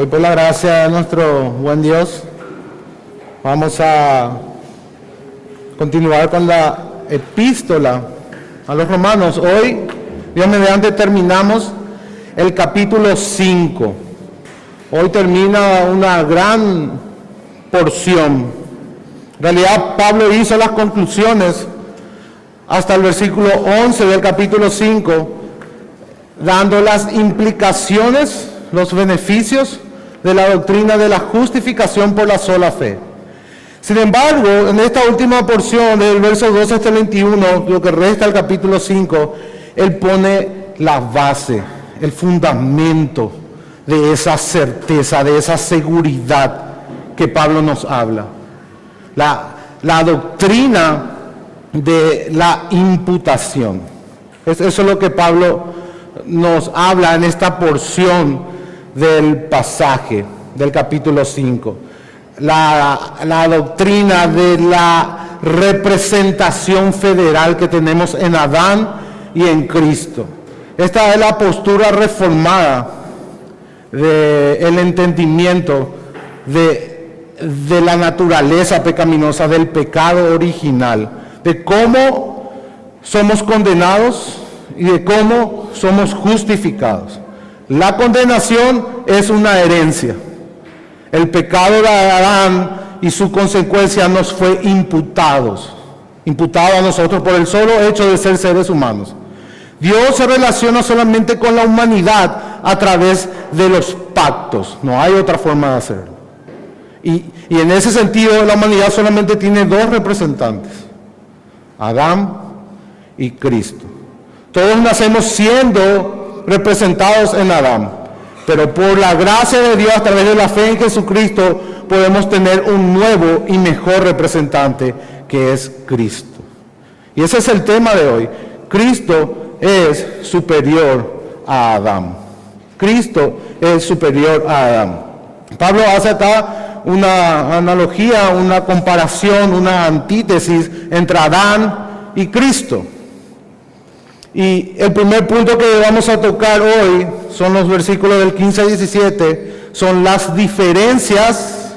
Hoy, por la gracia de nuestro buen Dios, vamos a continuar con la epístola a los romanos. Hoy, Dios mediante, terminamos el capítulo 5. Hoy termina una gran porción. En realidad, Pablo hizo las conclusiones hasta el versículo 11 del capítulo 5, dando las implicaciones, los beneficios de la doctrina de la justificación por la sola fe. Sin embargo, en esta última porción, del verso 12 hasta el 21, lo que resta del capítulo 5, él pone la base, el fundamento de esa certeza, de esa seguridad que Pablo nos habla. La doctrina de la imputación. Eso es lo que Pablo nos habla en esta porción del pasaje del capítulo 5. La doctrina de la representación federal que tenemos en Adán y en Cristo. Esta es la postura reformada del entendimiento de la naturaleza pecaminosa, del pecado original, de cómo somos condenados y de cómo somos justificados. La condenación es una herencia. El pecado de Adán y su consecuencia nos fue imputado a nosotros por el solo hecho de ser seres humanos. Dios se relaciona solamente con la humanidad a través de los pactos. No hay otra forma de hacerlo. Y en ese sentido, la humanidad solamente tiene dos representantes: Adán y Cristo. Todos nacemos siendo representados en Adán, pero por la gracia de Dios, a través de la fe en Jesucristo, podemos tener un nuevo y mejor representante, que es Cristo. Y ese es el tema de hoy. Cristo es superior a Adán. Cristo es superior a Adán. Pablo hace acá una analogía, una comparación, una antítesis entre Adán y Cristo. Y el primer punto que vamos a tocar hoy son los versículos del 15 al 17, son las diferencias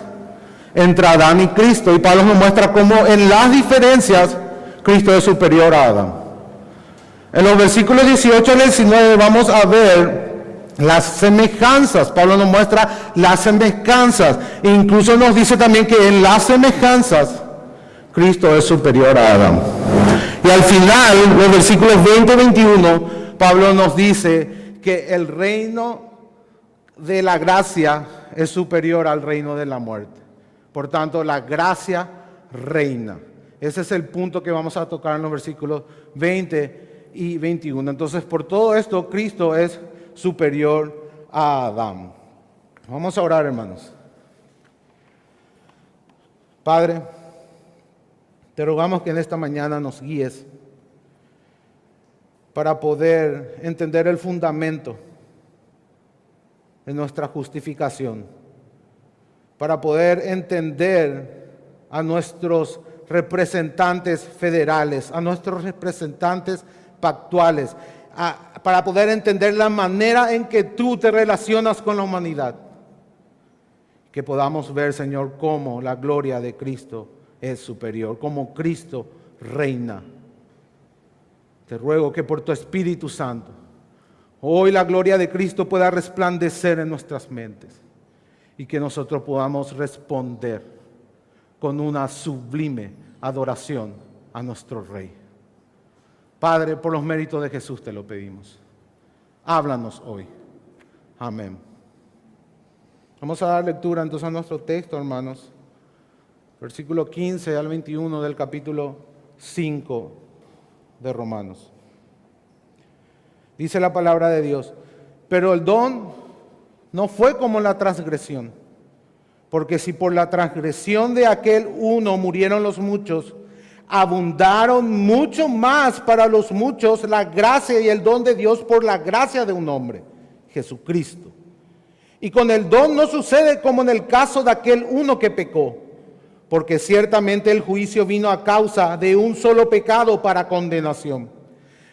entre Adán y Cristo. Y Pablo nos muestra cómo en las diferencias Cristo es superior a Adán. En los versículos 18 al 19 vamos a ver las semejanzas. Pablo nos muestra las semejanzas. E incluso nos dice también que en las semejanzas Cristo es superior a Adán. Y al final, los versículos 20 y 21, Pablo nos dice que el reino de la gracia es superior al reino de la muerte. Por tanto, la gracia reina. Ese es el punto que vamos a tocar en los versículos 20 y 21. Entonces, por todo esto, Cristo es superior a Adán. Vamos a orar, hermanos. Padre, te rogamos que en esta mañana nos guíes para poder entender el fundamento de nuestra justificación, para poder entender a nuestros representantes federales, a nuestros representantes pactuales, para poder entender la manera en que tú te relacionas con la humanidad. Que podamos ver, Señor, cómo la gloria de Cristo es superior, como Cristo reina. Te ruego que por tu Espíritu Santo, hoy la gloria de Cristo pueda resplandecer en nuestras mentes y que nosotros podamos responder con una sublime adoración a nuestro Rey. Padre, por los méritos de Jesús te lo pedimos. Háblanos hoy. Amén. Vamos a dar lectura entonces a nuestro texto, hermanos. Versículo 15 al 21 del capítulo 5 de Romanos. Dice la palabra de Dios: pero el don no fue como la transgresión, porque si por la transgresión de aquel uno murieron los muchos, abundaron mucho más para los muchos la gracia y el don de Dios por la gracia de un hombre, Jesucristo. Y con el don no sucede como en el caso de aquel uno que pecó, porque ciertamente el juicio vino a causa de un solo pecado para condenación,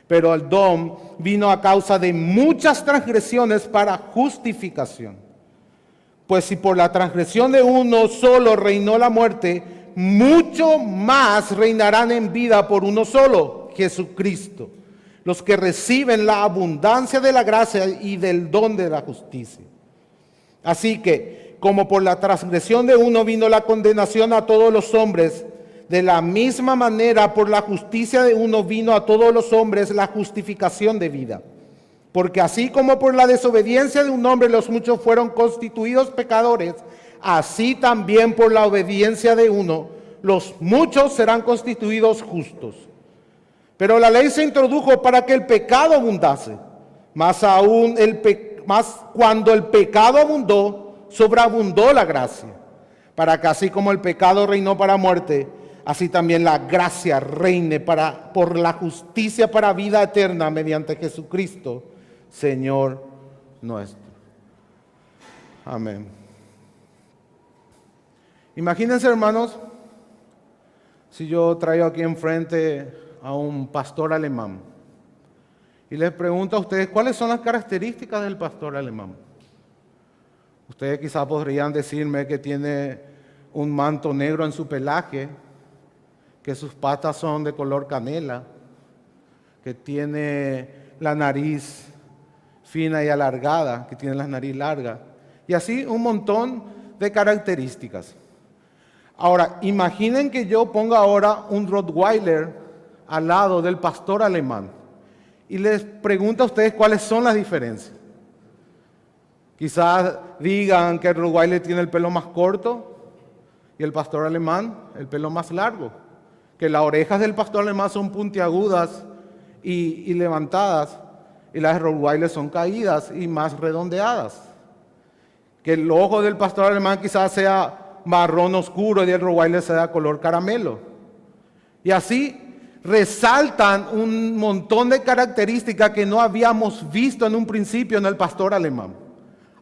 pero el don vino a causa de muchas transgresiones para justificación. Pues si por la transgresión de uno solo reinó la muerte, mucho más reinarán en vida por uno solo, Jesucristo, los que reciben la abundancia de la gracia y del don de la justicia. Así que, como por la transgresión de uno vino la condenación a todos los hombres, de la misma manera por la justicia de uno vino a todos los hombres la justificación de vida. Porque así como por la desobediencia de un hombre los muchos fueron constituidos pecadores, así también por la obediencia de uno los muchos serán constituidos justos. Pero la ley se introdujo para que el pecado abundase, más aún cuando el pecado abundó, sobreabundó la gracia, para que así como el pecado reinó para muerte, así también la gracia reine por la justicia para vida eterna mediante Jesucristo, Señor nuestro. Amén. Imagínense, hermanos, si yo traigo aquí enfrente a un pastor alemán y les pregunto a ustedes cuáles son las características del pastor alemán. Ustedes quizás podrían decirme que tiene un manto negro en su pelaje, que sus patas son de color canela, que tiene la nariz fina y alargada, que tiene la nariz larga, y así un montón de características. Ahora, imaginen que yo ponga ahora un Rottweiler al lado del pastor alemán y les pregunto a ustedes cuáles son las diferencias. Quizás digan que el Rottweiler tiene el pelo más corto y el pastor alemán el pelo más largo, que las orejas del pastor alemán son puntiagudas y levantadas, y las de Rottweiler son caídas y más redondeadas. Que el ojo del pastor alemán quizás sea marrón oscuro y el Rottweiler sea color caramelo. Y así resaltan un montón de características que no habíamos visto en un principio en el pastor alemán,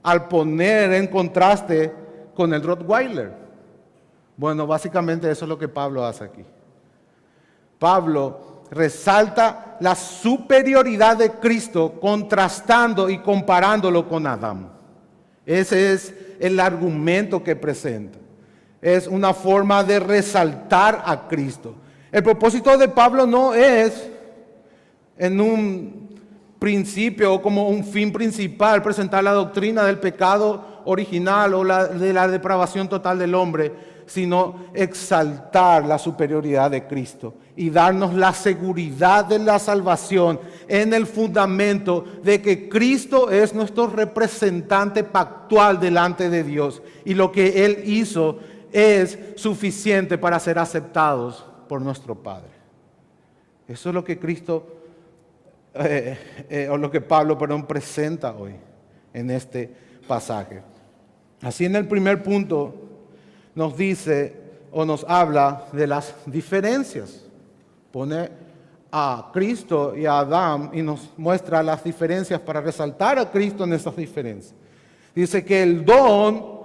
al poner en contraste con el Rottweiler. Bueno, básicamente eso es lo que Pablo hace aquí. Pablo resalta la superioridad de Cristo contrastando y comparándolo con Adán. Ese es el argumento que presenta. Es una forma de resaltar a Cristo. El propósito de Pablo no es en un principio o como un fin principal presentar la doctrina del pecado original o de la depravación total del hombre, sino exaltar la superioridad de Cristo y darnos la seguridad de la salvación en el fundamento de que Cristo es nuestro representante pactual delante de Dios y lo que Él hizo es suficiente para ser aceptados por nuestro Padre. Eso es lo que Cristo, o lo que Pablo, presenta hoy en este pasaje. Así en el primer punto nos dice o nos habla de las diferencias. Pone a Cristo y a Adán y nos muestra las diferencias para resaltar a Cristo en esas diferencias. Dice que el don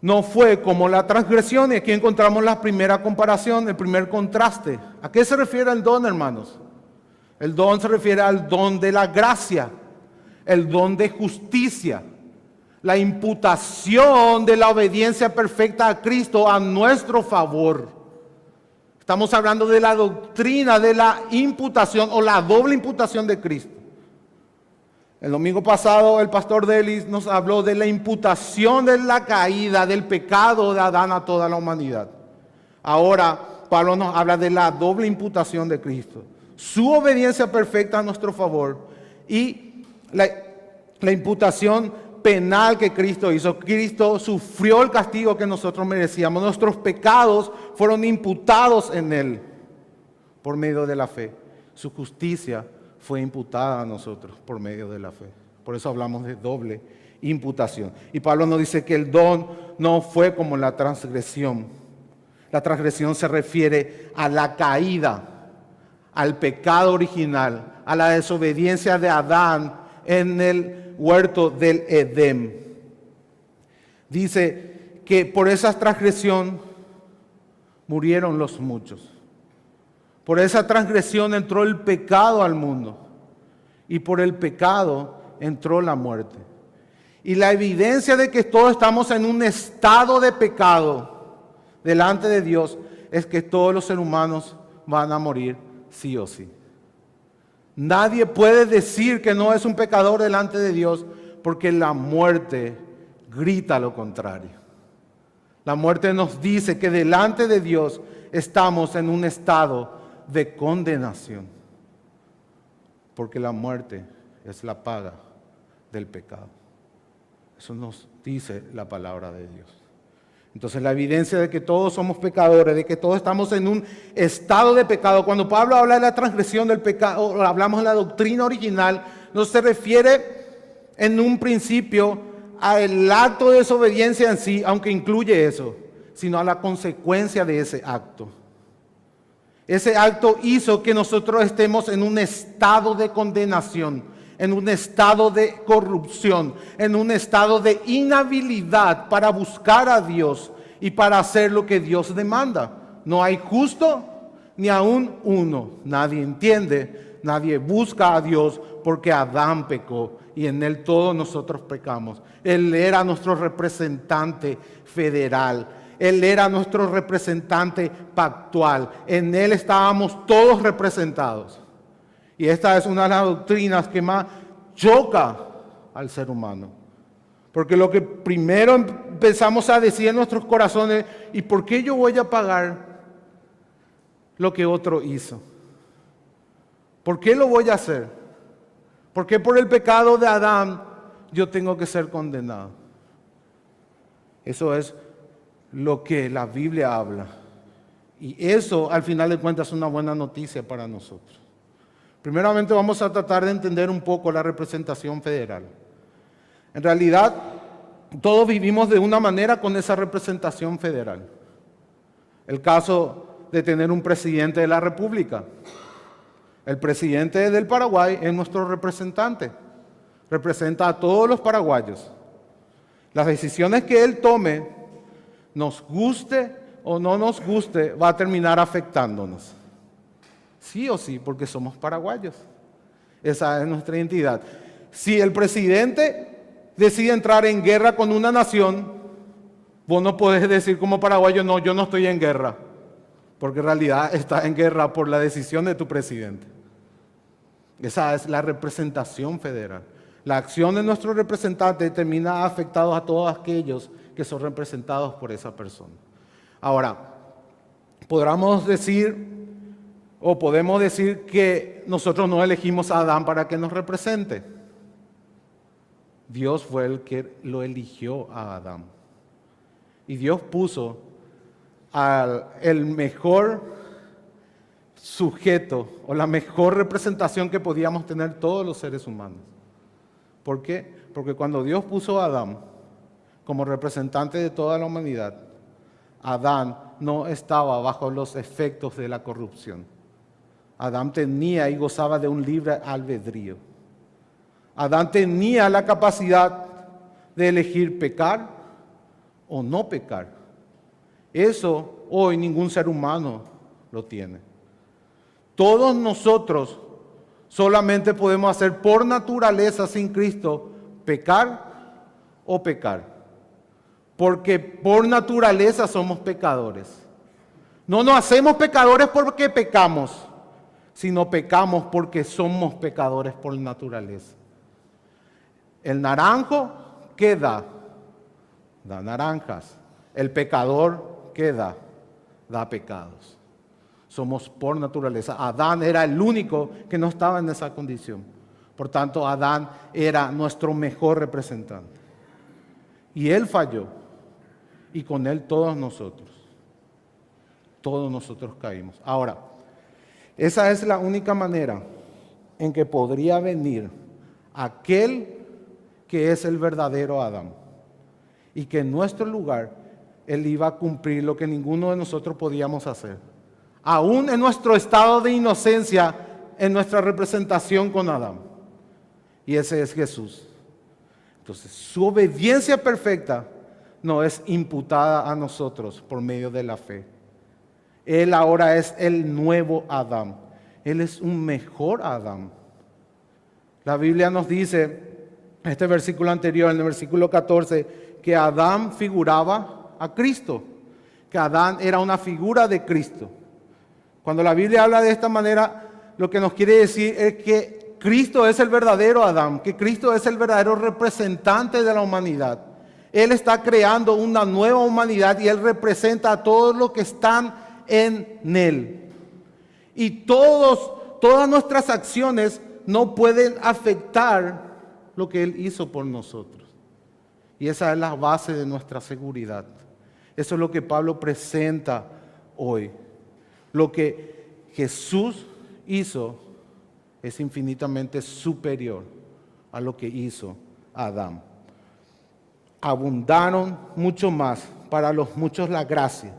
no fue como la transgresión, y aquí encontramos la primera comparación, el primer contraste. ¿A qué se refiere el don, hermanos? El don se refiere al don de la gracia, el don de justicia, la imputación de la obediencia perfecta a Cristo a nuestro favor. Estamos hablando de la doctrina de la imputación o la doble imputación de Cristo. El domingo pasado el pastor Delis nos habló de la imputación de la caída, del pecado de Adán a toda la humanidad. Ahora Pablo nos habla de la doble imputación de Cristo. Su obediencia perfecta a nuestro favor y la imputación penal que Cristo hizo. Cristo sufrió el castigo que nosotros merecíamos. Nuestros pecados fueron imputados en Él por medio de la fe. Su justicia fue imputada a nosotros por medio de la fe. Por eso hablamos de doble imputación. Y Pablo nos dice que el don no fue como la transgresión. La transgresión se refiere a la caída, al pecado original, a la desobediencia de Adán en el huerto del Edén. Dice que por esa transgresión murieron los muchos. Por esa transgresión entró el pecado al mundo y por el pecado entró la muerte. Y la evidencia de que todos estamos en un estado de pecado delante de Dios es que todos los seres humanos van a morir sí o sí. Nadie puede decir que no es un pecador delante de Dios porque la muerte grita lo contrario. La muerte nos dice que delante de Dios estamos en un estado de condenación. Porque la muerte es la paga del pecado. Eso nos dice la palabra de Dios. Entonces la evidencia de que todos somos pecadores, de que todos estamos en un estado de pecado. Cuando Pablo habla de la transgresión del pecado, hablamos de la doctrina original, no se refiere en un principio al acto de desobediencia en sí, aunque incluye eso, sino a la consecuencia de ese acto. Ese acto hizo que nosotros estemos en un estado de condenación, en un estado de corrupción, en un estado de inhabilidad para buscar a Dios y para hacer lo que Dios demanda. No hay justo ni aún uno. Nadie entiende, nadie busca a Dios porque Adán pecó y en él todos nosotros pecamos. Él era nuestro representante federal. Él era nuestro representante pactual. En él estábamos todos representados. Y esta es una de las doctrinas que más choca al ser humano. Porque lo que primero empezamos a decir en nuestros corazones, ¿y por qué yo voy a pagar lo que otro hizo? ¿Por qué lo voy a hacer? ¿Por qué por el pecado de Adán yo tengo que ser condenado? Eso es lo que la Biblia habla. Y eso, al final de cuentas, es una buena noticia para nosotros. Primeramente vamos a tratar de entender un poco la representación federal. En realidad, todos vivimos de una manera con esa representación federal. El caso de tener un presidente de la República. El presidente del Paraguay es nuestro representante. Representa a todos los paraguayos. Las decisiones que él tome, nos guste o no nos guste, va a terminar afectándonos. Sí o sí, porque somos paraguayos. Esa es nuestra identidad. Si el presidente decide entrar en guerra con una nación, vos no podés decir como paraguayo, no, yo no estoy en guerra. Porque en realidad está en guerra por la decisión de tu presidente. Esa es la representación federal. La acción de nuestro representante termina afectando a todos aquellos que son representados por esa persona. Ahora, podemos decir que nosotros no elegimos a Adán para que nos represente. Dios fue el que lo eligió a Adán. Y Dios puso el mejor sujeto o la mejor representación que podíamos tener todos los seres humanos. ¿Por qué? Porque cuando Dios puso a Adán como representante de toda la humanidad, Adán no estaba bajo los efectos de la corrupción. Adán tenía y gozaba de un libre albedrío. Adán tenía la capacidad de elegir pecar o no pecar. Eso hoy ningún ser humano lo tiene. Todos nosotros solamente podemos hacer por naturaleza sin Cristo pecar o pecar. Porque por naturaleza somos pecadores. No nos hacemos pecadores porque pecamos, sino pecamos porque somos pecadores por naturaleza. El naranjo, ¿qué da? Da naranjas. El pecador, ¿qué da? Da pecados. Somos por naturaleza. Adán era el único que no estaba en esa condición. Por tanto, Adán era nuestro mejor representante. Y él falló. Y con él todos nosotros caímos. Ahora, esa es la única manera en que podría venir aquel que es el verdadero Adán. Y que en nuestro lugar él iba a cumplir lo que ninguno de nosotros podíamos hacer. Aún en nuestro estado de inocencia, en nuestra representación con Adán. Y ese es Jesús. Entonces, su obediencia perfecta no es imputada a nosotros por medio de la fe. Él ahora es el nuevo Adán. Él es un mejor Adán. La Biblia nos dice este versículo anterior, en el versículo 14, que Adán figuraba a Cristo, que Adán era una figura de Cristo. Cuando la Biblia habla de esta manera, lo que nos quiere decir es que Cristo es el verdadero Adán, que Cristo es el verdadero representante de la humanidad. Él está creando una nueva humanidad y Él representa a todos los que están en Él. Y todas nuestras acciones no pueden afectar lo que Él hizo por nosotros. Y esa es la base de nuestra seguridad. Eso es lo que Pablo presenta hoy. Lo que Jesús hizo es infinitamente superior a lo que hizo Adán. Abundaron mucho más para los muchos la gracia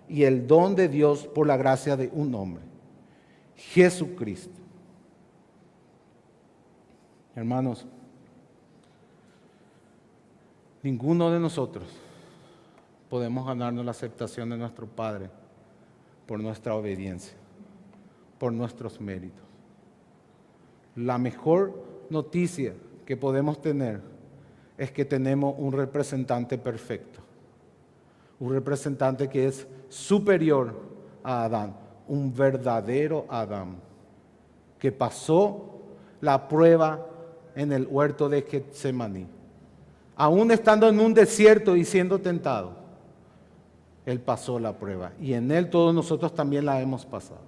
y el don de Dios por la gracia de un hombre, Jesucristo. Hermanos, ninguno de nosotros podemos ganarnos la aceptación de nuestro Padre por nuestra obediencia, por nuestros méritos. La mejor noticia que podemos tener es que tenemos un representante perfecto, un representante que es superior a Adán, un verdadero Adán, que pasó la prueba en el huerto de Getsemaní. Aún estando en un desierto y siendo tentado, Él pasó la prueba y en Él todos nosotros también la hemos pasado.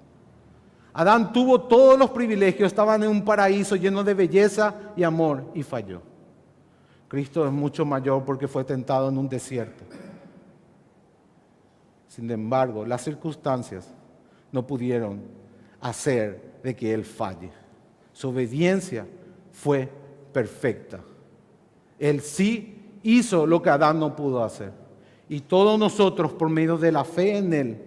Adán tuvo todos los privilegios, estaban en un paraíso lleno de belleza y amor y falló. Cristo es mucho mayor porque fue tentado en un desierto. Sin embargo, las circunstancias no pudieron hacer de que Él falle. Su obediencia fue perfecta. Él sí hizo lo que Adán no pudo hacer. Y todos nosotros, por medio de la fe en Él,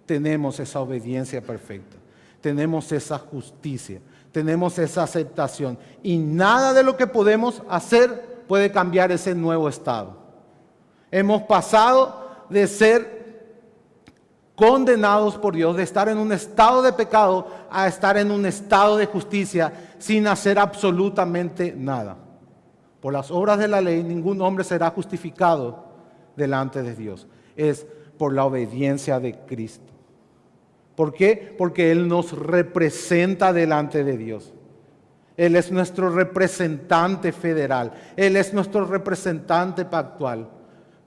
tenemos esa obediencia perfecta. Tenemos esa justicia. Tenemos esa aceptación. Y nada de lo que podemos hacer puede cambiar ese nuevo estado. Hemos pasado de ser condenados por Dios, de estar en un estado de pecado, a estar en un estado de justicia sin hacer absolutamente nada. Por las obras de la ley, ningún hombre será justificado delante de Dios. Es por la obediencia de Cristo. ¿Por qué? Porque Él nos representa delante de Dios. Él es nuestro representante federal. Él es nuestro representante pactual.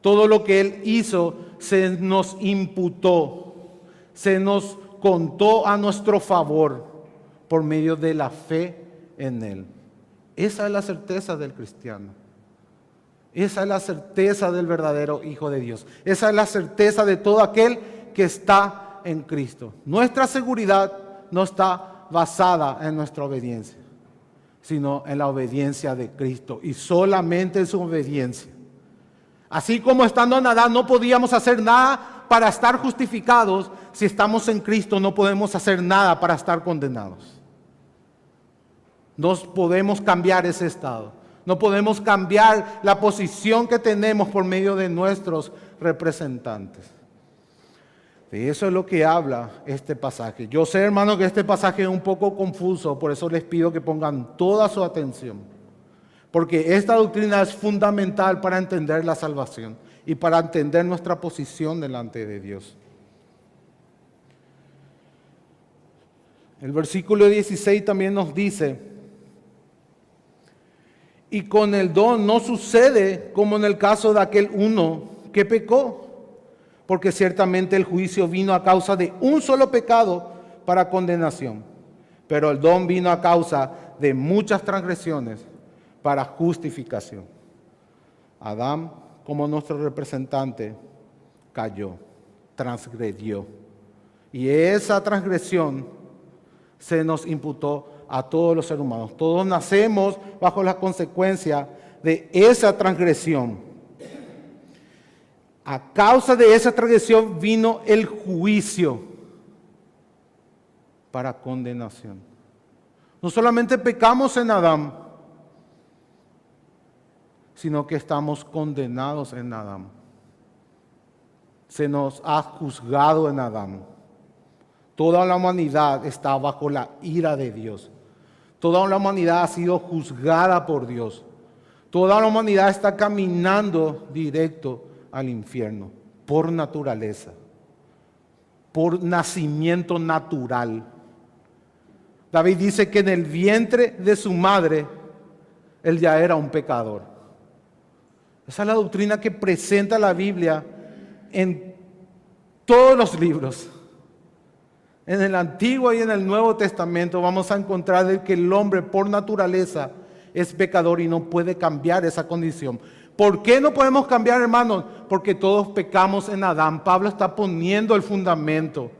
Todo lo que Él hizo se nos imputó, se nos contó a nuestro favor por medio de la fe en Él. Esa es la certeza del cristiano. Esa es la certeza del verdadero Hijo de Dios. Esa es la certeza de todo aquel que está en Cristo. Nuestra seguridad no está basada en nuestra obediencia, sino en la obediencia de Cristo y solamente en su obediencia. Así como estando en Adán no podíamos hacer nada para estar justificados, si estamos en Cristo no podemos hacer nada para estar condenados. No podemos cambiar ese estado. No podemos cambiar la posición que tenemos por medio de nuestros representantes. De eso es lo que habla este pasaje. Yo sé, hermano, que este pasaje es un poco confuso, por eso les pido que pongan toda su atención. Porque esta doctrina es fundamental para entender la salvación y para entender nuestra posición delante de Dios. El versículo 16 también nos dice: y con el don no sucede como en el caso de aquel uno que pecó, porque ciertamente el juicio vino a causa de un solo pecado para condenación, pero el don vino a causa de muchas transgresiones para justificación. Adán, como nuestro representante, cayó, transgredió. Y esa transgresión se nos imputó a todos los seres humanos. Todos nacemos bajo la consecuencia de esa transgresión. A causa de esa transgresión vino el juicio para condenación. No solamente pecamos en Adán, sino que estamos condenados en Adán. Se nos ha juzgado en Adán. Toda la humanidad está bajo la ira de Dios. Toda la humanidad ha sido juzgada por Dios. Toda la humanidad está caminando directo al infierno, por naturaleza, por nacimiento natural. David dice que en el vientre de su madre, él ya era un pecador. Esa es la doctrina que presenta la Biblia en todos los libros. En el Antiguo y en el Nuevo Testamento vamos a encontrar de que el hombre por naturaleza es pecador y no puede cambiar esa condición. ¿Por qué no podemos cambiar, hermanos? Porque todos pecamos en Adán. Pablo está poniendo el fundamento.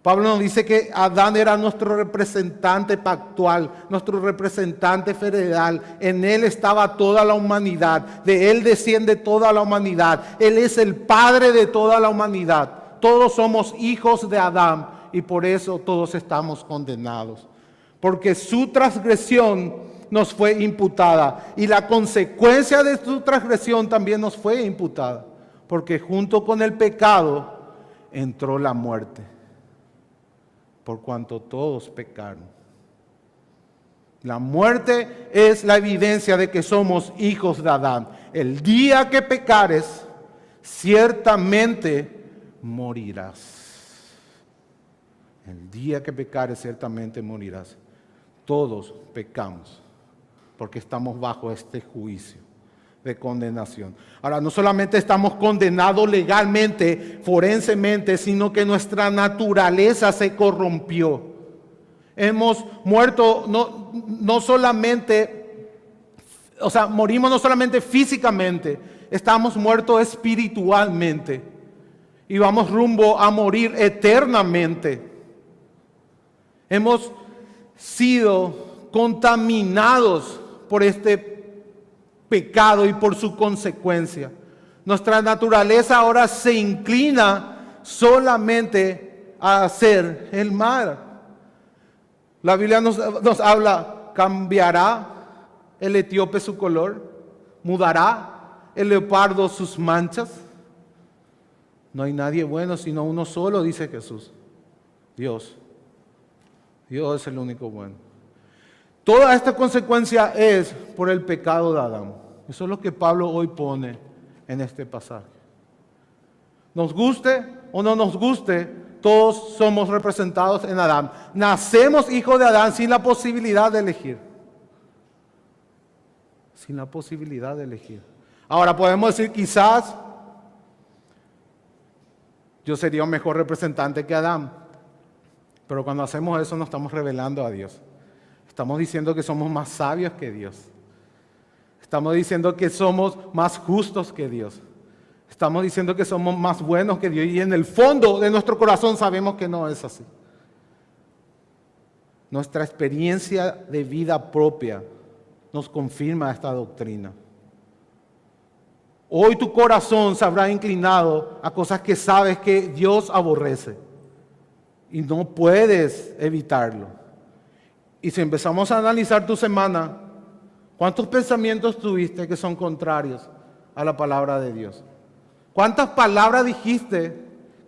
Pablo nos dice que Adán era nuestro representante pactual, nuestro representante federal. En él estaba toda la humanidad. De él desciende toda la humanidad. Él es el padre de toda la humanidad. Todos somos hijos de Adán y por eso todos estamos condenados. Porque su transgresión nos fue imputada y la consecuencia de su transgresión también nos fue imputada. Porque junto con el pecado entró la muerte. Por cuanto todos pecaron. La muerte es la evidencia de que somos hijos de Adán. El día que pecares, ciertamente morirás. El día que pecares, ciertamente morirás. Todos pecamos, porque estamos bajo este juicio de condenación. Ahora, no solamente estamos condenados legalmente, forensemente, sino que nuestra naturaleza se corrompió. Hemos muerto no solamente, morimos no solamente físicamente, estamos muertos espiritualmente y vamos rumbo a morir eternamente. Hemos sido contaminados por este pecado y por su consecuencia. Nuestra naturaleza ahora se inclina solamente a hacer el mal. La Biblia nos habla, cambiará el etíope su color, mudará el leopardo sus manchas. No hay nadie bueno sino uno solo, dice Jesús, Dios. Dios es el único bueno. Toda esta consecuencia es por el pecado de Adán. Eso es lo que Pablo hoy pone en este pasaje. Nos guste o no nos guste, todos somos representados en Adán. Nacemos hijos de Adán sin la posibilidad de elegir. Sin la posibilidad de elegir. Ahora podemos decir, quizás yo sería un mejor representante que Adán. Pero cuando hacemos eso nos estamos revelando a Dios. Estamos diciendo que somos más sabios que Dios. Estamos diciendo que somos más justos que Dios. Estamos diciendo que somos más buenos que Dios. Y en el fondo de nuestro corazón sabemos que no es así. Nuestra experiencia de vida propia nos confirma esta doctrina. Hoy tu corazón se habrá inclinado a cosas que sabes que Dios aborrece. Y no puedes evitarlo. Y si empezamos a analizar tu semana, ¿cuántos pensamientos tuviste que son contrarios a la palabra de Dios? ¿Cuántas palabras dijiste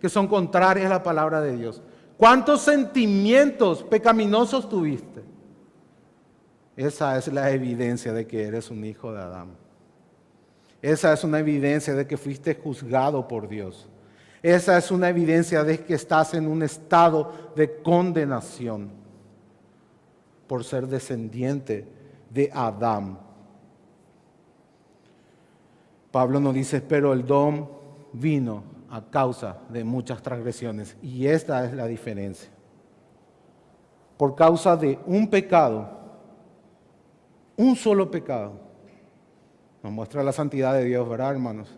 que son contrarias a la palabra de Dios? ¿Cuántos sentimientos pecaminosos tuviste? Esa es la evidencia de que eres un hijo de Adán. Esa es una evidencia de que fuiste juzgado por Dios. Esa es una evidencia de que estás en un estado de condenación por ser descendiente de Adán. Pablo nos dice, pero el don vino a causa de muchas transgresiones. Y esta es la diferencia. Por causa de un pecado, un solo pecado. Nos muestra la santidad de Dios, ¿verdad, hermanos?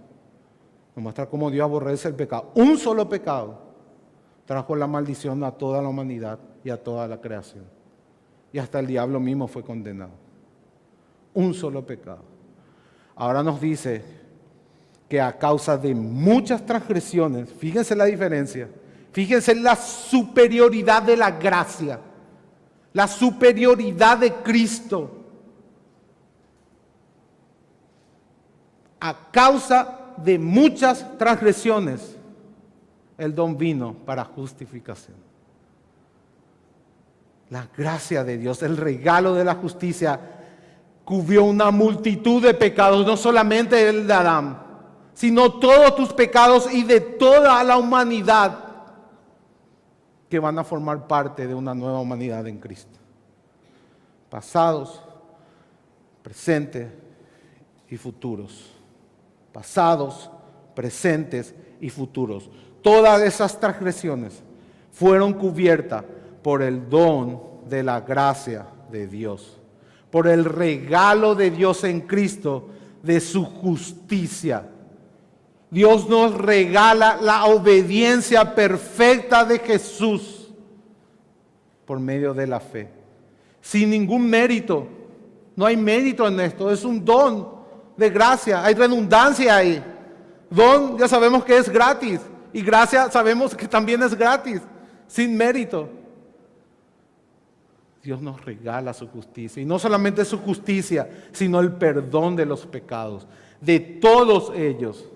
Nos muestra cómo Dios aborrece el pecado. Un solo pecado trajo la maldición a toda la humanidad y a toda la creación. Y hasta el diablo mismo fue condenado. Un solo pecado. Ahora nos dice que a causa de muchas transgresiones, fíjense la diferencia, fíjense la superioridad de la gracia, la superioridad de Cristo. A causa de muchas transgresiones, el don vino para justificación. La gracia de Dios, el regalo de la justicia, cubrió una multitud de pecados, no solamente el de Adán, sino todos tus pecados y de toda la humanidad que van a formar parte de una nueva humanidad en Cristo. Pasados, presentes y futuros. Pasados, presentes y futuros. Todas esas transgresiones fueron cubiertas por el don de la gracia de Dios, por el regalo de Dios en Cristo de su justicia. Dios nos regala la obediencia perfecta de Jesús por medio de la fe, sin ningún mérito. No hay mérito en esto, es un don de gracia, hay redundancia ahí. Don ya sabemos que es gratis y gracia sabemos que también es gratis, sin mérito. Dios nos regala su justicia, y no solamente su justicia, sino el perdón de los pecados, de todos ellos.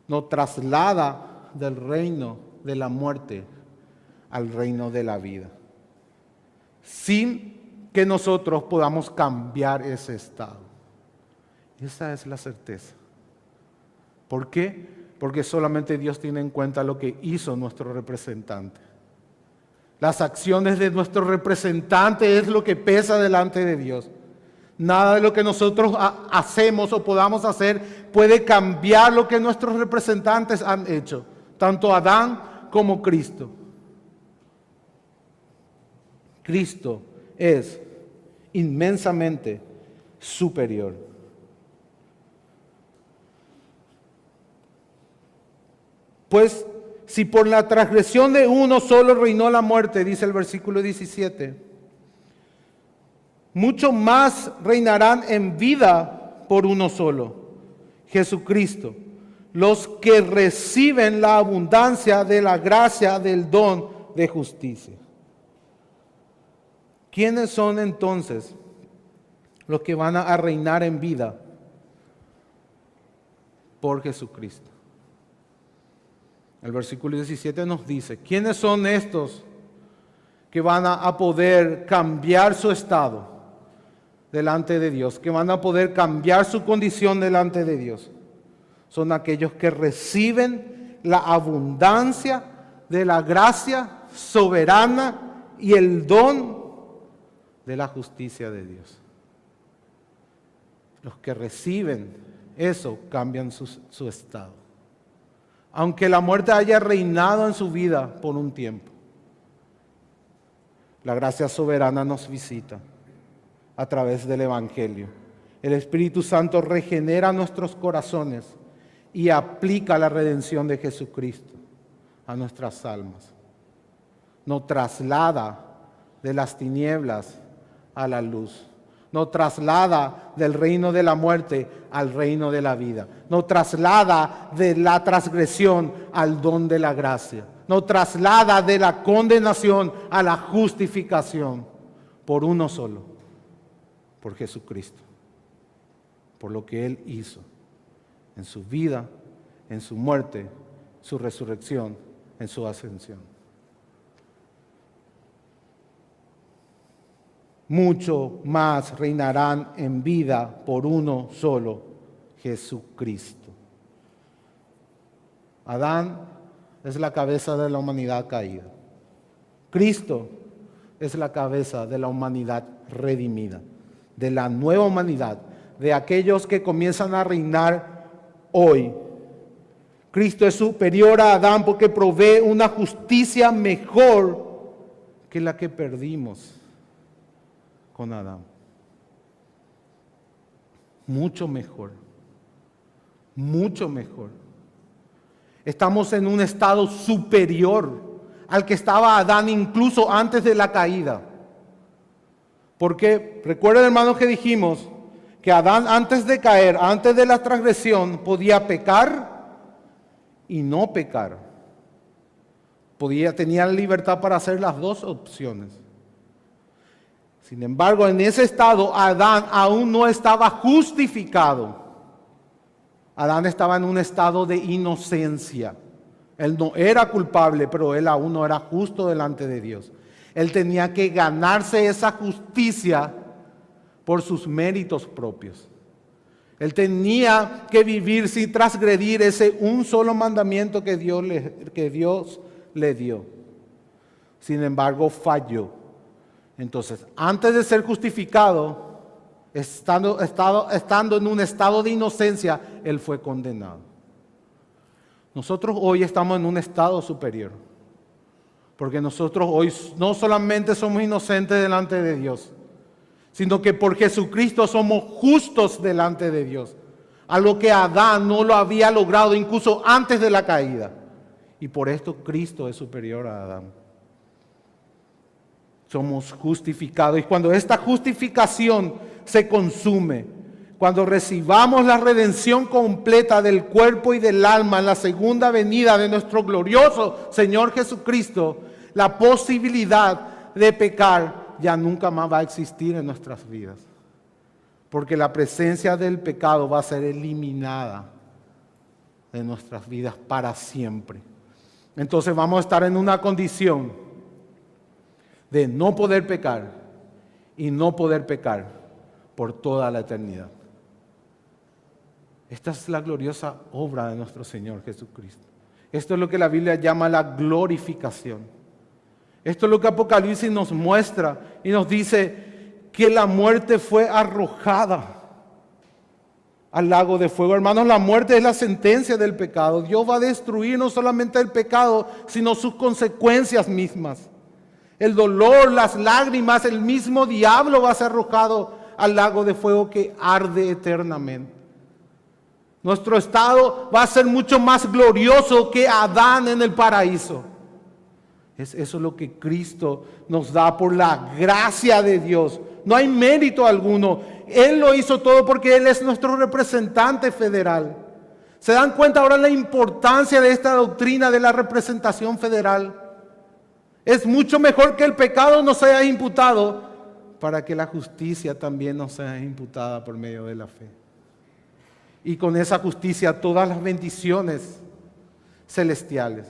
Nos traslada del reino de la muerte al reino de la vida, sin que nosotros podamos cambiar ese estado. Esa es la certeza. ¿Por qué? Porque solamente Dios tiene en cuenta lo que hizo nuestro representante. Las acciones de nuestro representante es lo que pesa delante de Dios. Nada de lo que nosotros hacemos o podamos hacer puede cambiar lo que nuestros representantes han hecho, tanto Adán como Cristo. Cristo es inmensamente superior. Pues si por la transgresión de uno solo reinó la muerte, dice el versículo 17, mucho más reinarán en vida por uno solo, Jesucristo, los que reciben la abundancia de la gracia del don de justicia. ¿Quiénes son entonces los que van a reinar en vida por Jesucristo? El versículo 17 nos dice, ¿quiénes son estos que van a poder cambiar su estado delante de Dios? Que van a poder cambiar su condición delante de Dios. Son aquellos que reciben la abundancia de la gracia soberana y el don de la justicia de Dios. Los que reciben eso cambian su estado. Aunque la muerte haya reinado en su vida por un tiempo, la gracia soberana nos visita a través del Evangelio. El Espíritu Santo regenera nuestros corazones y aplica la redención de Jesucristo a nuestras almas. Nos traslada de las tinieblas a la luz. Nos traslada del reino de la muerte al reino de la vida. Nos traslada de la transgresión al don de la gracia. Nos traslada de la condenación a la justificación por uno solo, por Jesucristo, por lo que Él hizo en su vida, en su muerte, su resurrección, en su ascensión. Mucho más reinarán en vida por uno solo, Jesucristo. Adán es la cabeza de la humanidad caída. Cristo es la cabeza de la humanidad redimida, de la nueva humanidad, de aquellos que comienzan a reinar hoy. Cristo es superior a Adán porque provee una justicia mejor que la que perdimos con Adán. Mucho mejor. Mucho mejor. Estamos en un estado superior al que estaba Adán incluso antes de la caída. Porque recuerden, hermanos, que dijimos que Adán antes de caer, antes de la transgresión, podía pecar y no pecar. Tenía la libertad para hacer las dos opciones. Sin embargo, en ese estado, Adán aún no estaba justificado. Adán estaba en un estado de inocencia. Él no era culpable, pero él aún no era justo delante de Dios. Él tenía que ganarse esa justicia por sus méritos propios. Él tenía que vivir sin transgredir ese un solo mandamiento que Dios le dio. Sin embargo, falló. Entonces, antes de ser justificado, estando en un estado de inocencia, Él fue condenado. Nosotros hoy estamos en un estado superior. Porque nosotros hoy no solamente somos inocentes delante de Dios, sino que por Jesucristo somos justos delante de Dios. A lo que Adán no lo había logrado incluso antes de la caída. Y por esto Cristo es superior a Adán. Somos justificados. Y cuando esta justificación se consume, cuando recibamos la redención completa del cuerpo y del alma en la segunda venida de nuestro glorioso Señor Jesucristo, la posibilidad de pecar ya nunca más va a existir en nuestras vidas. Porque la presencia del pecado va a ser eliminada de nuestras vidas para siempre. Entonces vamos a estar en una condición de no poder pecar y no poder pecar por toda la eternidad. Esta es la gloriosa obra de nuestro Señor Jesucristo. Esto es lo que la Biblia llama la glorificación. Esto es lo que Apocalipsis nos muestra y nos dice que la muerte fue arrojada al lago de fuego. Hermanos, la muerte es la sentencia del pecado. Dios va a destruir no solamente el pecado, sino sus consecuencias mismas. El dolor, las lágrimas, el mismo diablo va a ser arrojado al lago de fuego que arde eternamente. Nuestro estado va a ser mucho más glorioso que Adán en el paraíso. Eso es lo que Cristo nos da por la gracia de Dios. No hay mérito alguno. Él lo hizo todo porque Él es nuestro representante federal. ¿Se dan cuenta ahora la importancia de esta doctrina de la representación federal? Es mucho mejor que el pecado no sea imputado para que la justicia también nos sea imputada por medio de la fe. Y con esa justicia todas las bendiciones celestiales.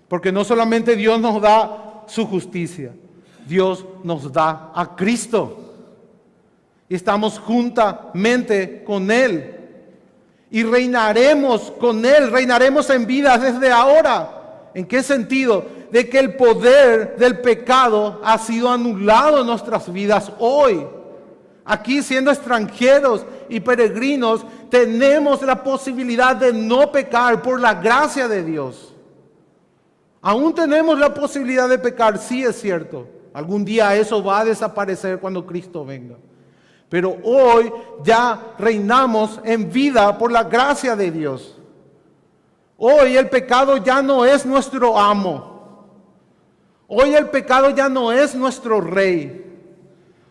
Porque no solamente Dios nos da su justicia, Dios nos da a Cristo. Y estamos juntamente con Él. Y reinaremos con Él, reinaremos en vida desde ahora. ¿En qué sentido? De que el poder del pecado ha sido anulado en nuestras vidas hoy. Aquí, siendo extranjeros y peregrinos, tenemos la posibilidad de no pecar por la gracia de Dios. Aún tenemos la posibilidad de pecar, sí es cierto. Algún día eso va a desaparecer cuando Cristo venga. Pero hoy ya reinamos en vida por la gracia de Dios. Hoy el pecado ya no es nuestro amo. Hoy el pecado ya no es nuestro rey.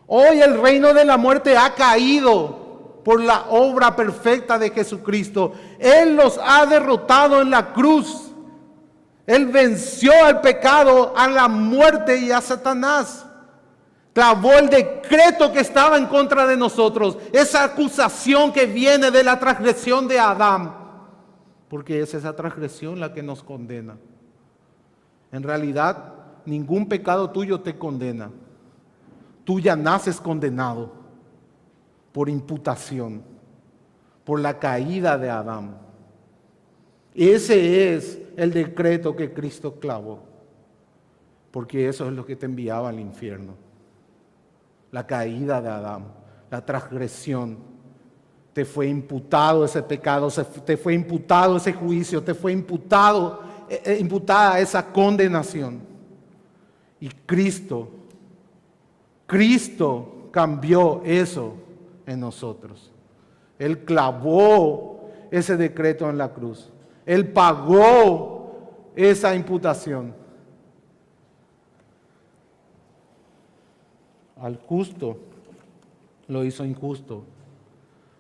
Hoy el reino de la muerte ha caído por la obra perfecta de Jesucristo. Él los ha derrotado en la cruz. Él venció al pecado, a la muerte y a Satanás. Clavó el decreto que estaba en contra de nosotros. Esa acusación que viene de la transgresión de Adán. Porque es esa transgresión la que nos condena. En realidad, ningún pecado tuyo te condena. Tú ya naces condenado por imputación, por la caída de Adán. Ese es el decreto que Cristo clavó, porque eso es lo que te enviaba al infierno. La caída de Adán, la transgresión. Te fue imputado ese pecado, te fue imputado ese juicio, te fue imputada esa condenación. Y Cristo cambió eso en nosotros. Él clavó ese decreto en la cruz. Él pagó esa imputación. Al justo lo hizo injusto,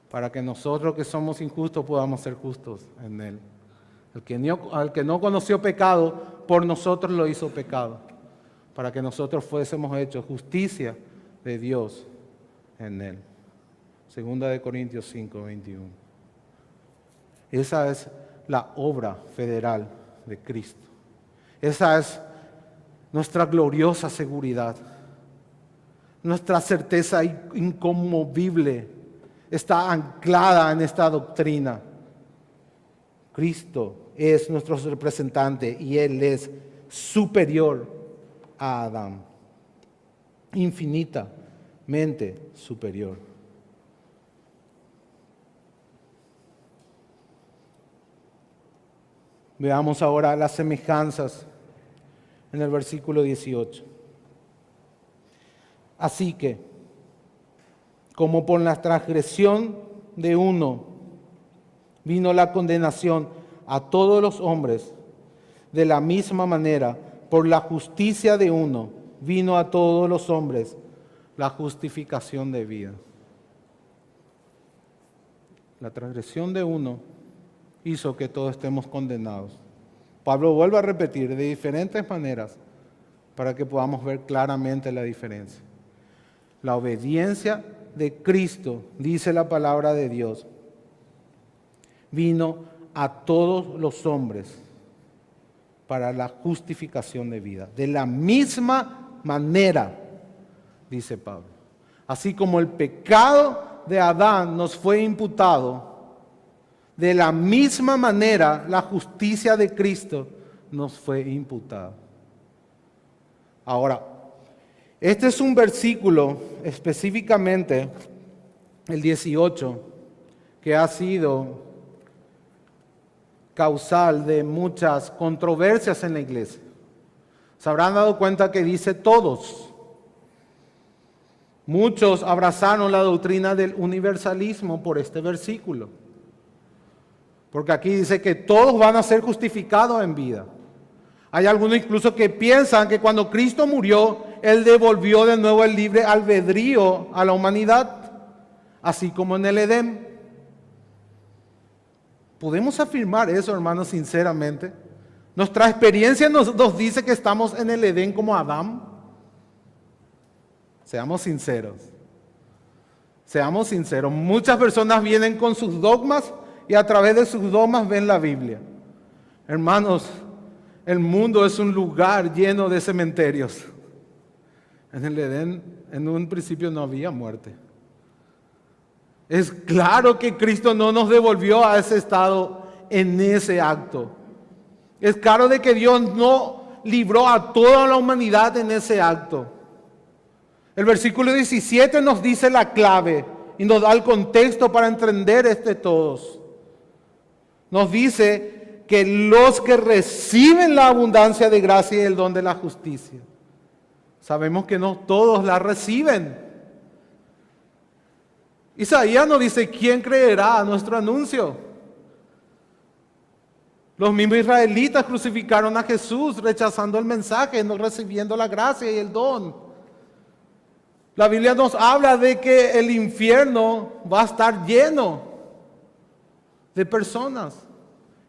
para que nosotros que somos injustos podamos ser justos en Él. Al que no conoció pecado, por nosotros lo hizo pecado, para que nosotros fuésemos hechos justicia de Dios en Él. Segunda de Corintios 5, 21. Esa es la obra federal de Cristo. Esa es nuestra gloriosa seguridad. nuestra certeza inconmovible está anclada en esta doctrina. Cristo es nuestro representante y Él es superior a Adán. Infinitamente superior. Veamos ahora las semejanzas en el versículo 18. Así que, como por la transgresión de uno vino la condenación a todos los hombres, de la misma manera, por la justicia de uno vino a todos los hombres la justificación de vida. La transgresión de uno hizo que todos estemos condenados. Pablo vuelve a repetir de diferentes maneras para que podamos ver claramente la diferencia. La obediencia de Cristo, dice la palabra de Dios, vino a todos los hombres para la justificación de vida. De la misma manera, dice Pablo. Así como el pecado de Adán nos fue imputado, de la misma manera la justicia de Cristo nos fue imputada. Ahora, este es un versículo específicamente, el 18, que ha sido causal de muchas controversias en la iglesia. Se habrán dado cuenta que dice todos. Muchos abrazaron la doctrina del universalismo por este versículo. Porque aquí dice que todos van a ser justificados en vida. Hay algunos incluso que piensan que cuando Cristo murió, Él devolvió de nuevo el libre albedrío a la humanidad, así como en el Edén. ¿Podemos afirmar eso, hermanos, sinceramente? ¿Nuestra experiencia nos dice que estamos en el Edén como Adán? Seamos sinceros. Seamos sinceros. Muchas personas vienen con sus dogmas y a través de sus dogmas ven la Biblia. Hermanos, el mundo es un lugar lleno de cementerios. En el Edén, en un principio no había muerte. Es claro que Cristo no nos devolvió a ese estado en ese acto. Es claro de que Dios no libró a toda la humanidad en ese acto. El versículo 17 nos dice la clave y nos da el contexto para entender todos. Nos dice que los que reciben la abundancia de gracia y el don de la justicia, sabemos que no todos la reciben. Isaías nos dice, ¿quién creerá a nuestro anuncio? Los mismos israelitas crucificaron a Jesús rechazando el mensaje, no recibiendo la gracia y el don. La Biblia nos habla de que el infierno va a estar lleno de personas.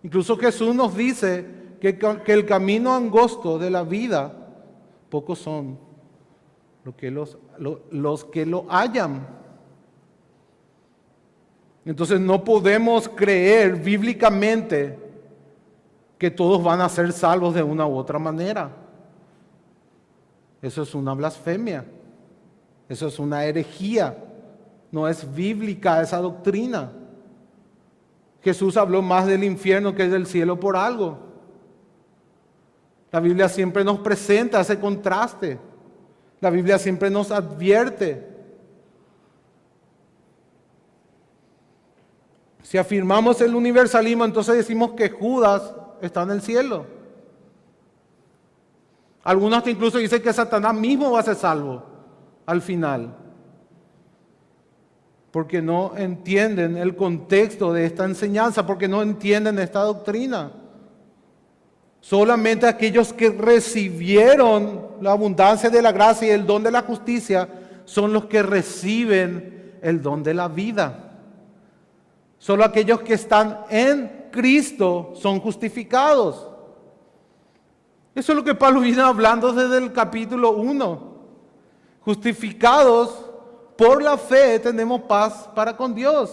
Incluso Jesús nos dice que el camino angosto de la vida, pocos son los que lo hallan. Entonces no podemos creer bíblicamente que todos van a ser salvos de una u otra manera. Eso es una blasfemia. Eso es una herejía. No es bíblica esa doctrina. Jesús habló más del infierno que del cielo por algo. La Biblia siempre nos presenta ese contraste. La Biblia siempre nos advierte. Si afirmamos el universalismo, entonces decimos que Judas está en el cielo. Algunos incluso dicen que Satanás mismo va a ser salvo al final, porque no entienden el contexto de esta enseñanza, porque no entienden esta doctrina. Solamente aquellos que recibieron la abundancia de la gracia y el don de la justicia son los que reciben el don de la vida. Solo aquellos que están en Cristo son justificados. Eso es lo que Pablo viene hablando desde el capítulo 1. Justificados por la fe tenemos paz para con Dios.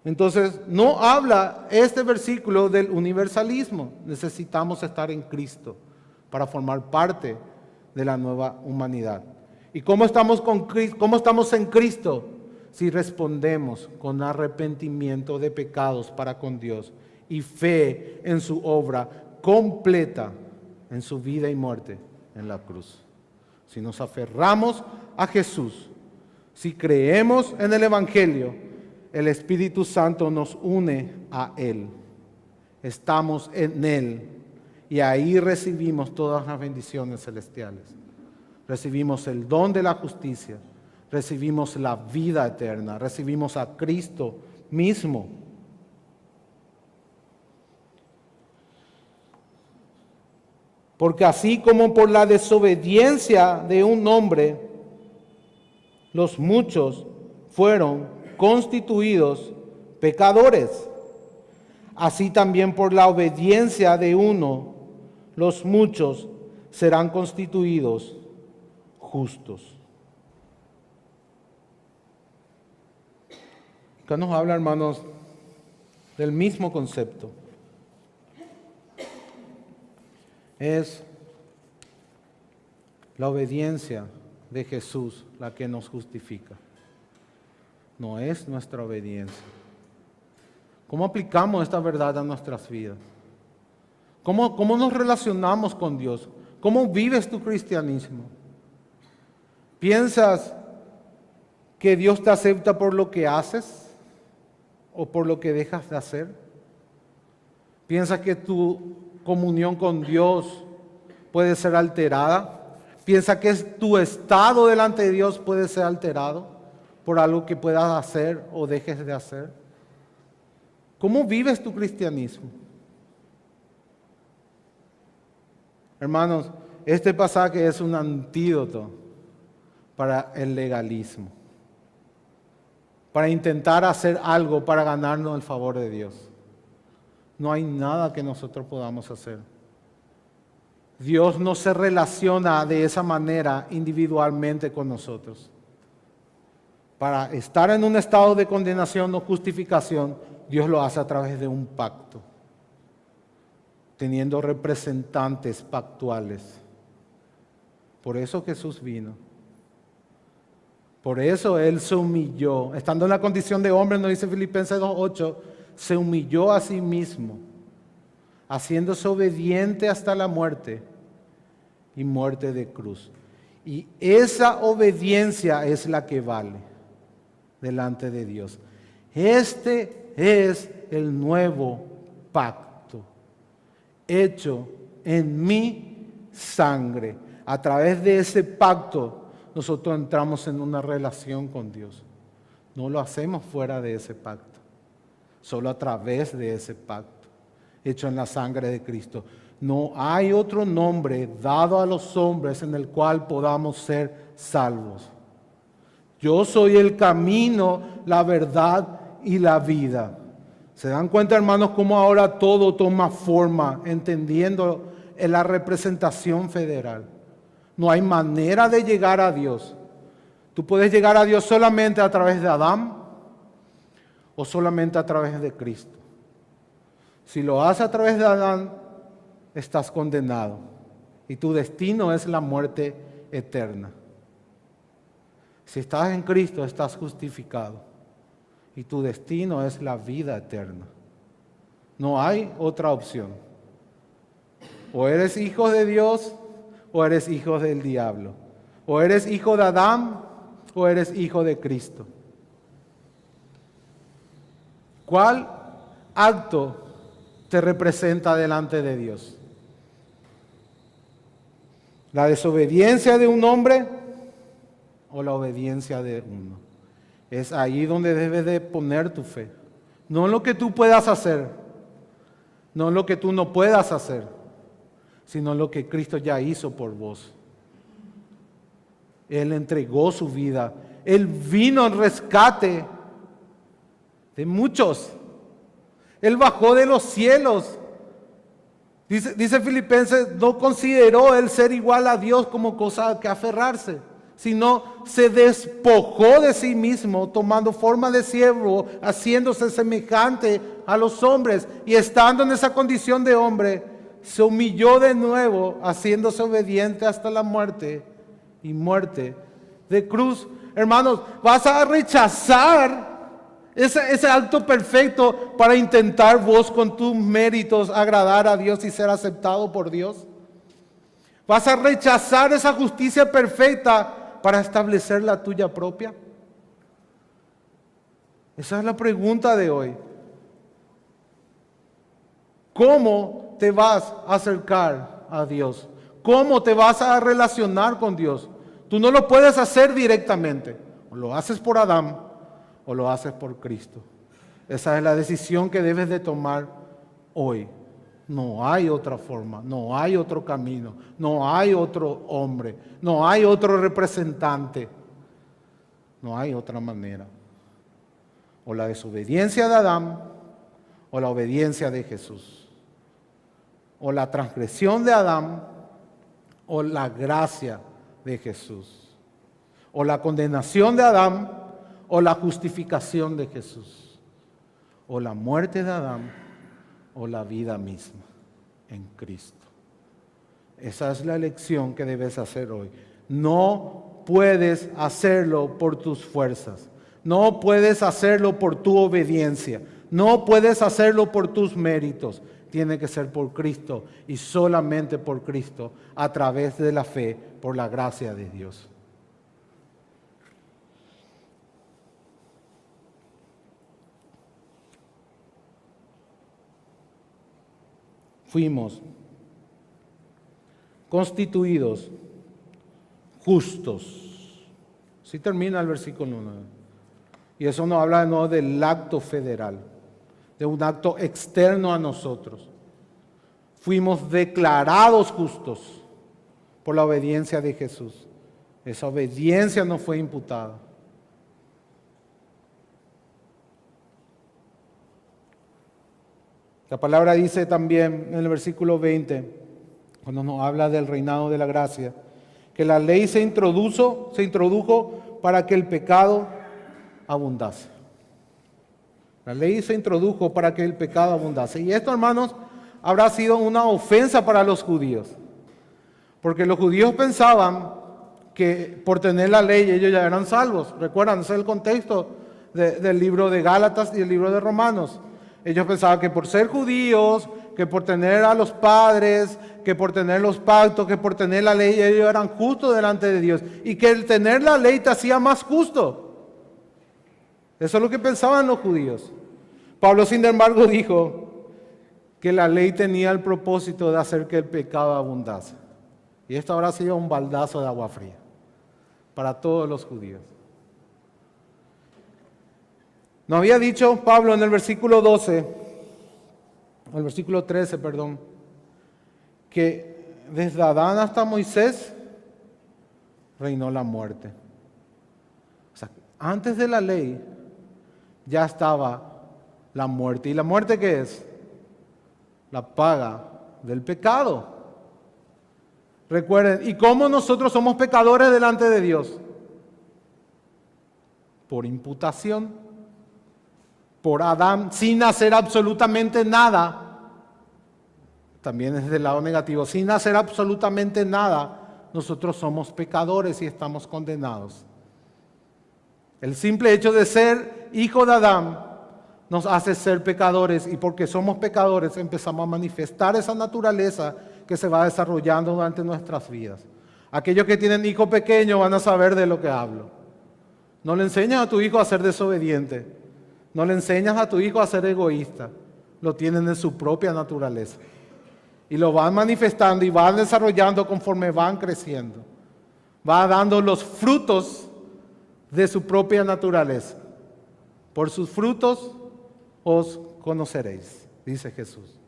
Entonces, no habla este versículo del universalismo. Necesitamos estar en Cristo para formar parte de la nueva humanidad. ¿Y cómo estamos con Cristo? ¿Cómo estamos en Cristo? Si respondemos con arrepentimiento de pecados para con Dios y fe en su obra completa, en su vida y muerte en la cruz. Si nos aferramos a Jesús, si creemos en el Evangelio, el Espíritu Santo nos une a Él. Estamos en Él y ahí recibimos todas las bendiciones celestiales. Recibimos el don de la justicia, recibimos la vida eterna, recibimos a Cristo mismo. Porque así como por la desobediencia de un hombre, los muchos fueron constituidos pecadores, así también por la obediencia de uno, los muchos serán constituidos justos. Acá nos habla, hermanos, del mismo concepto. Es la obediencia de Jesús la que nos justifica. No es nuestra obediencia. ¿Cómo aplicamos esta verdad a nuestras vidas? ¿Cómo nos relacionamos con Dios? ¿Cómo vives tu cristianismo? ¿Piensas que Dios te acepta por lo que haces o por lo que dejas de hacer? ¿Piensas que tu comunión con Dios puede ser alterada? ¿Piensas que tu estado delante de Dios puede ser alterado por algo que puedas hacer o dejes de hacer? ¿Cómo vives tu cristianismo? Hermanos, este pasaje es un antídoto para el legalismo, para intentar hacer algo para ganarnos el favor de Dios. No hay nada que nosotros podamos hacer. Dios no se relaciona de esa manera individualmente con nosotros. Para estar en un estado de condenación o justificación, Dios lo hace a través de un pacto, teniendo representantes pactuales. Por eso Jesús vino. Por eso Él se humilló. Estando en la condición de hombre, nos dice Filipenses 2:8, se humilló a sí mismo, haciéndose obediente hasta la muerte y muerte de cruz. Y esa obediencia es la que vale delante de Dios. Este es el nuevo pacto, hecho en mi sangre. A través de ese pacto, nosotros entramos en una relación con Dios. No lo hacemos fuera de ese pacto, solo a través de ese pacto, hecho en la sangre de Cristo. No hay otro nombre dado a los hombres en el cual podamos ser salvos. Yo soy el camino, la verdad y la vida. ¿Se dan cuenta, hermanos, cómo ahora todo toma forma, entendiendo en la representación federal? No hay manera de llegar a Dios. Tú puedes llegar a Dios solamente a través de Adán o solamente a través de Cristo. Si lo haces a través de Adán, estás condenado y tu destino es la muerte eterna. Si estás en Cristo, estás justificado y tu destino es la vida eterna. No hay otra opción. O eres hijo de Dios o eres hijo del diablo. O eres hijo de Adán o eres hijo de Cristo. ¿Cuál acto te representa delante de Dios? ¿La desobediencia de un hombre o la obediencia de uno? Es ahí donde debes de poner tu fe. No en lo que tú puedas hacer, no en lo que tú no puedas hacer, sino en lo que Cristo ya hizo por vos. Él entregó su vida. Él vino en rescate de muchos. Él bajó de los cielos. Dice Filipenses, no consideró el ser igual a Dios como cosa que aferrarse, sino se despojó de sí mismo, tomando forma de siervo, haciéndose semejante a los hombres, y estando en esa condición de hombre, se humilló de nuevo, haciéndose obediente hasta la muerte y muerte de cruz. Hermanos, vas a rechazar ese acto perfecto para intentar vos con tus méritos agradar a Dios y ser aceptado por Dios. Vas a rechazar esa justicia perfecta para establecer la tuya propia. Esa es la pregunta de hoy. ¿Cómo te vas a acercar a Dios? ¿Cómo te vas a relacionar con Dios? Tú no lo puedes hacer directamente. O lo haces por Adán o lo haces por Cristo. Esa es la decisión que debes de tomar hoy. No hay otra forma, no hay otro camino, no hay otro hombre, no hay otro representante, no hay otra manera. O la desobediencia de Adán o la obediencia de Jesús. O la transgresión de Adán o la gracia de Jesús. O la condenación de Adán o la justificación de Jesús. O la muerte de Adán o la vida misma en Cristo. Esa es la elección que debes hacer hoy. No puedes hacerlo por tus fuerzas. No puedes hacerlo por tu obediencia. No puedes hacerlo por tus méritos. Tiene que ser por Cristo y solamente por Cristo, a través de la fe, por la gracia de Dios. Fuimos constituidos justos. Así termina el versículo 1. Y eso nos habla de nuevo del acto federal, de un acto externo a nosotros. Fuimos declarados justos por la obediencia de Jesús. Esa obediencia nos fue imputada. La palabra dice también en el versículo 20, cuando nos habla del reinado de la gracia, que la ley se introdujo para que el pecado abundase. La ley se introdujo para que el pecado abundase. Y esto, hermanos, habrá sido una ofensa para los judíos. Porque los judíos pensaban que por tener la ley ellos ya eran salvos. Recuerdan, ese es el contexto del libro de Gálatas y el libro de Romanos. Ellos pensaban que por ser judíos, que por tener a los padres, que por tener los pactos, que por tener la ley, ellos eran justos delante de Dios. Y que el tener la ley te hacía más justo. Eso es lo que pensaban los judíos. Pablo, sin embargo, dijo que la ley tenía el propósito de hacer que el pecado abundase. Y esto habrá sido un baldazo de agua fría para todos los judíos. Nos había dicho Pablo en el versículo 13, que desde Adán hasta Moisés reinó la muerte. O sea, antes de la ley ya estaba la muerte. ¿Y la muerte qué es? La paga del pecado. Recuerden, ¿y cómo nosotros somos pecadores delante de Dios? Por imputación. Por Adán, sin hacer absolutamente nada. También es del lado negativo. Sin hacer absolutamente nada, nosotros somos pecadores y estamos condenados. El simple hecho de ser hijo de Adán nos hace ser pecadores, y porque somos pecadores empezamos a manifestar esa naturaleza que se va desarrollando durante nuestras vidas. Aquellos que tienen hijos pequeños van a saber de lo que hablo. No le enseñas a tu hijo a ser desobediente. No le enseñas a tu hijo a ser egoísta. Lo tienen en su propia naturaleza. Y lo van manifestando y van desarrollando conforme van creciendo. Va dando los frutos de su propia naturaleza. Por sus frutos os conoceréis, dice Jesús.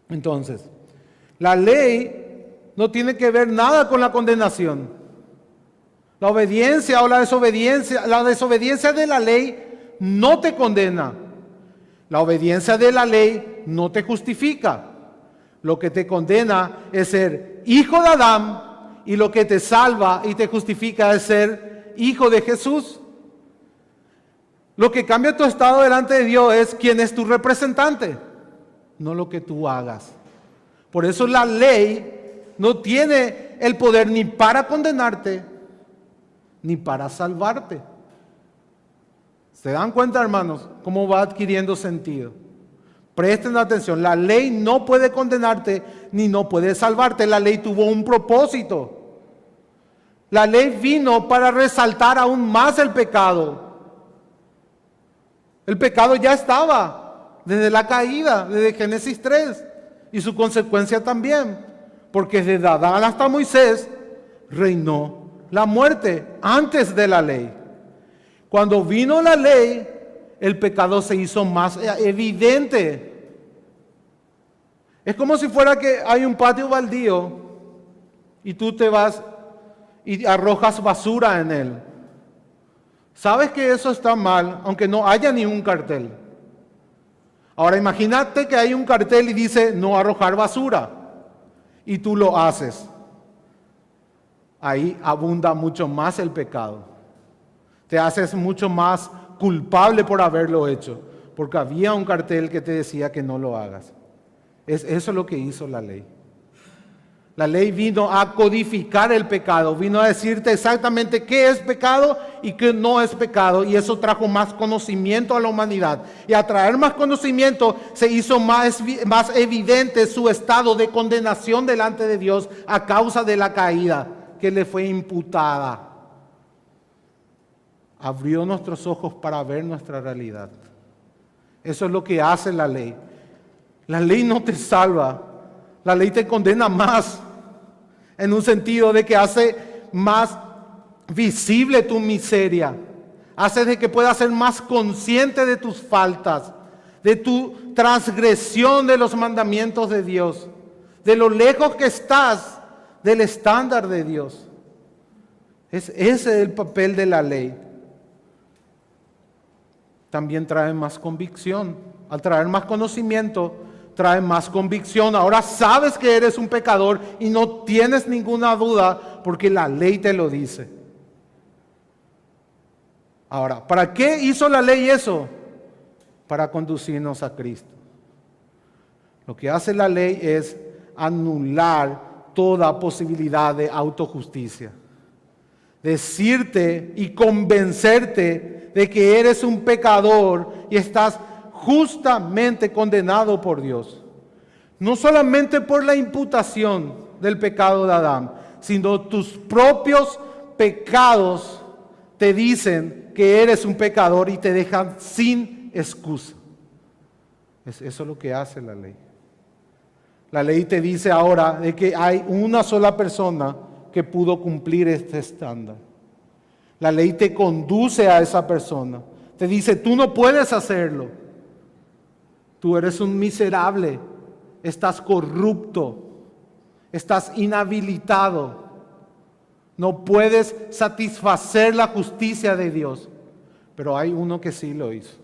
Entonces, la ley no tiene que ver nada con la condenación. La obediencia o la desobediencia de la ley no te condena. La obediencia de la ley no te justifica. Lo que te condena es ser hijo de Adán, y lo que te salva y te justifica es ser hijo de Jesús. Lo que cambia tu estado delante de Dios es quién es tu representante, no lo que tú hagas Por eso la ley no tiene el poder ni para condenarte, ni para salvarte. ¿Se dan cuenta, hermanos, cómo va adquiriendo sentido? Presten atención, la ley no puede condenarte ni no puede salvarte. La ley tuvo un propósito. La ley vino para resaltar aún más el pecado. El pecado ya estaba desde la caída, desde Génesis 3, y su consecuencia también, porque desde Adán hasta Moisés reinó la muerte antes de la ley. Cuando vino la ley, el pecado se hizo más evidente. Es como si fuera que hay un patio baldío y tú te vas y arrojas basura en él. Sabes que eso está mal, aunque no haya ni un cartel. Ahora imagínate que hay un cartel y dice no arrojar basura y tú lo haces. Ahí abunda mucho más el pecado. Te haces mucho más culpable por haberlo hecho, porque había un cartel que te decía que no lo hagas. Eso es lo que hizo la ley. La ley vino a codificar el pecado, vino a decirte exactamente qué es pecado y qué no es pecado, y eso trajo más conocimiento a la humanidad. Y a traer más conocimiento se hizo más evidente su estado de condenación delante de Dios a causa de la caída que le fue imputada. Abrió nuestros ojos para ver nuestra realidad. Eso es lo que hace la ley. La ley no te salva, la ley te condena más, en un sentido de que hace más visible tu miseria, hace de que puedas ser más consciente de tus faltas, de tu transgresión de los mandamientos de Dios, de lo lejos que estás del estándar de Dios. Ese es el papel de la ley. También trae más convicción. Al traer más conocimiento, trae más convicción. Ahora sabes que eres un pecador y no tienes ninguna duda porque la ley te lo dice. Ahora, ¿para qué hizo la ley eso? Para conducirnos a Cristo. Lo que hace la ley es anular toda posibilidad de autojusticia. Decirte y convencerte de que eres un pecador y estás justamente condenado por Dios. No solamente por la imputación del pecado de Adán, sino tus propios pecados te dicen que eres un pecador y te dejan sin excusa. Eso es lo que hace la ley. La ley te dice ahora de que hay una sola persona que pudo cumplir este estándar. La ley te conduce a esa persona. Te dice, tú no puedes hacerlo. Tú eres un miserable. Estás corrupto. Estás inhabilitado. No puedes satisfacer la justicia de Dios. Pero hay uno que sí lo hizo.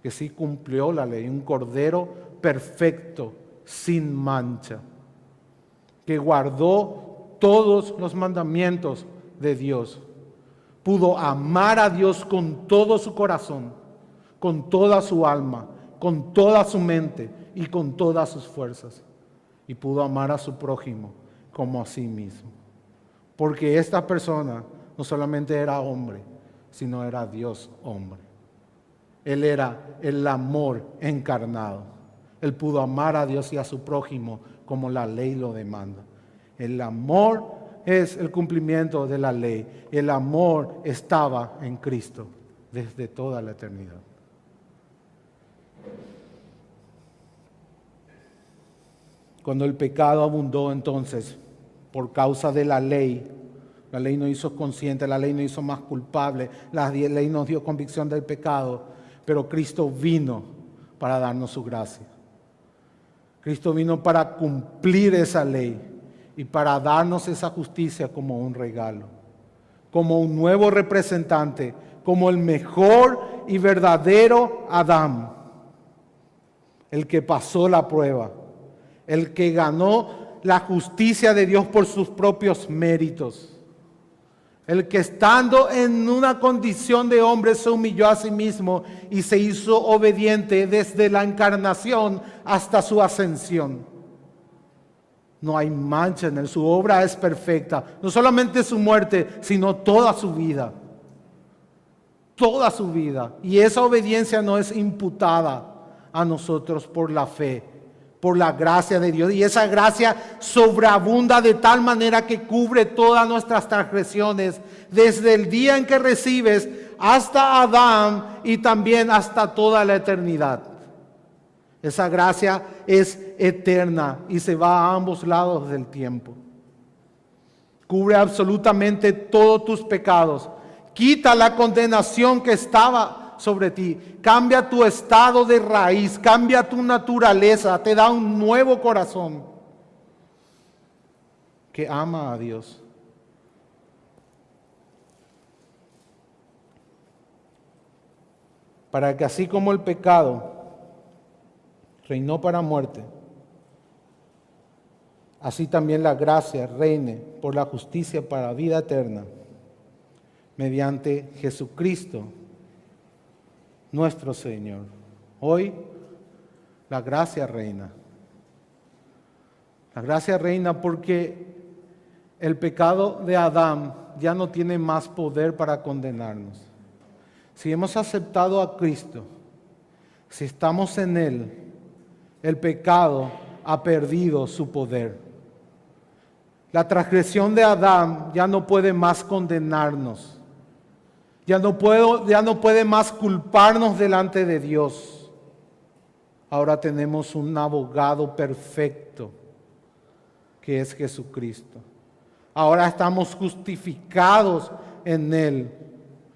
Que sí cumplió la ley. Un cordero perfecto, sin mancha. Que guardó todos los mandamientos de Dios. Pudo amar a Dios con todo su corazón, con toda su alma, con toda su mente y con todas sus fuerzas. Y pudo amar a su prójimo como a sí mismo. Porque esta persona no solamente era hombre, sino era Dios hombre. Él era el amor encarnado. Él pudo amar a Dios y a su prójimo como la ley lo demanda. El amor es el cumplimiento de la ley. El amor estaba en Cristo desde toda la eternidad. Cuando el pecado abundó entonces por causa de la ley nos hizo conscientes, la ley nos hizo más culpables, la ley nos dio convicción del pecado, pero Cristo vino para darnos su gracia. Cristo vino para cumplir esa ley y para darnos esa justicia como un regalo, como un nuevo representante, como el mejor y verdadero Adán, el que pasó la prueba, el que ganó la justicia de Dios por sus propios méritos, el que estando en una condición de hombre se humilló a sí mismo y se hizo obediente desde la encarnación hasta su ascensión. No hay mancha en él. Su obra es perfecta. No solamente su muerte, sino toda su vida. Toda su vida. Y esa obediencia no es imputada a nosotros por la fe, por la gracia de Dios. Y esa gracia sobreabunda de tal manera que cubre todas nuestras transgresiones, desde el día en que recibes hasta Adán y también hasta toda la eternidad. Esa gracia es eterna y se va a ambos lados del tiempo. Cubre absolutamente todos tus pecados. Quita la condenación que estaba sobre ti. Cambia tu estado de raíz. Cambia tu naturaleza. Te da un nuevo corazón que ama a Dios. Para que así como el pecado reinó para muerte, así también la gracia reine por la justicia para vida eterna, mediante Jesucristo, nuestro Señor. Hoy la gracia reina. La gracia reina porque el pecado de Adán ya no tiene más poder para condenarnos. Si hemos aceptado a Cristo, si estamos en Él, el pecado ha perdido su poder. La transgresión de Adán ya no puede más condenarnos. Ya no puede más culparnos delante de Dios. Ahora tenemos un abogado perfecto, que es Jesucristo. Ahora estamos justificados en Él,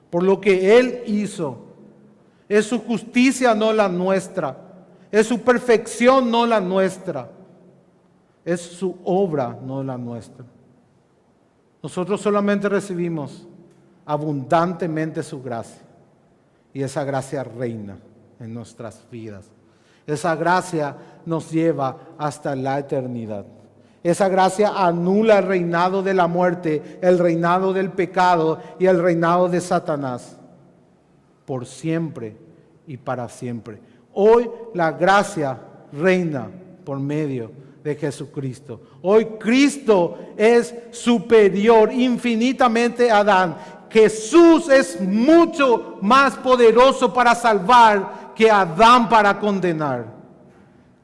por lo que Él hizo. Es su justicia, no la nuestra. Es su perfección, no la nuestra. Es su obra, no la nuestra. Nosotros solamente recibimos abundantemente su gracia. Y esa gracia reina en nuestras vidas. Esa gracia nos lleva hasta la eternidad. Esa gracia anula el reinado de la muerte, el reinado del pecado y el reinado de Satanás. Por siempre y para siempre. Hoy la gracia reina por medio de Jesucristo. Hoy Cristo es superior infinitamente a Adán. Jesús es mucho más poderoso para salvar que Adán para condenar.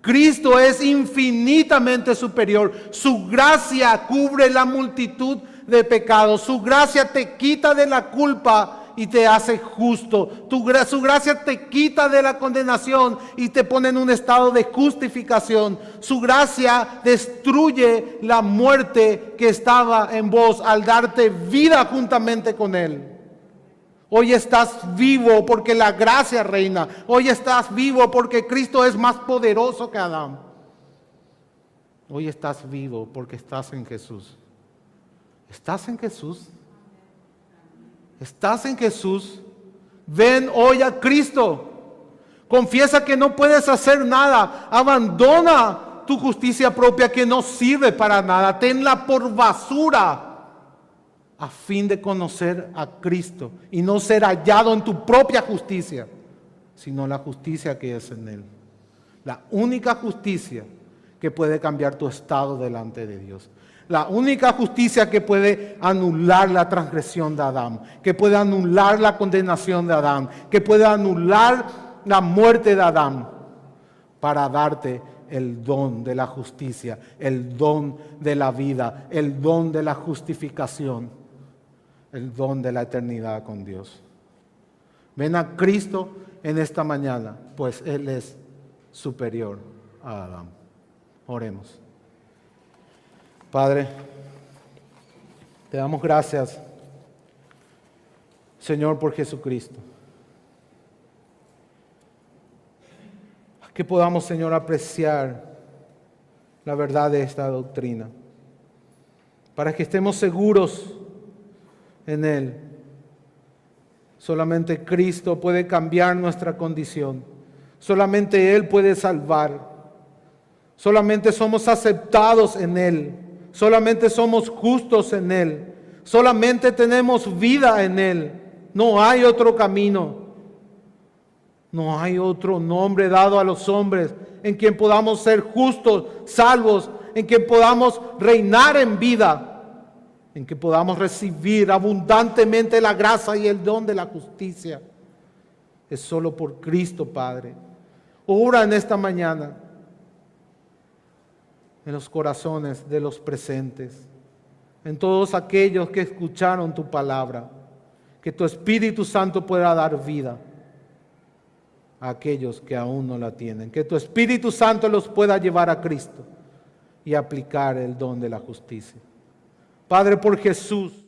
Cristo es infinitamente superior. Su gracia cubre la multitud de pecados. Su gracia te quita de la culpa y te hace justo. Su gracia te quita de la condenación y te pone en un estado de justificación. Su gracia destruye la muerte que estaba en vos al darte vida juntamente con Él. Hoy estás vivo porque la gracia reina. Hoy estás vivo porque Cristo es más poderoso que Adán. Hoy estás vivo porque estás en Jesús. ¿Estás en Jesús? ¿Estás en Jesús? Ven hoy a Cristo. Confiesa que no puedes hacer nada. Abandona tu justicia propia que no sirve para nada. Tenla por basura a fin de conocer a Cristo y no ser hallado en tu propia justicia, sino la justicia que es en Él. La única justicia que puede cambiar tu estado delante de Dios. La única justicia que puede anular la transgresión de Adán, que puede anular la condenación de Adán, que puede anular la muerte de Adán, para darte el don de la justicia, el don de la vida, el don de la justificación, el don de la eternidad con Dios. Ven a Cristo en esta mañana, pues Él es superior a Adán. Oremos. Padre, te damos gracias, Señor, por Jesucristo. Que podamos, Señor, apreciar la verdad de esta doctrina, para que estemos seguros en Él. Solamente Cristo puede cambiar nuestra condición. Solamente Él puede salvar. Solamente somos aceptados en Él. Solamente somos justos en Él. Solamente tenemos vida en Él. No hay otro camino. No hay otro nombre dado a los hombres en quien podamos ser justos, salvos, en que podamos reinar en vida, en que podamos recibir abundantemente la gracia y el don de la justicia. Es solo por Cristo, Padre. Obra en esta mañana en los corazones de los presentes, en todos aquellos que escucharon tu palabra, que tu Espíritu Santo pueda dar vida a aquellos que aún no la tienen, que tu Espíritu Santo los pueda llevar a Cristo y aplicar el don de la justicia. Padre, por Jesús,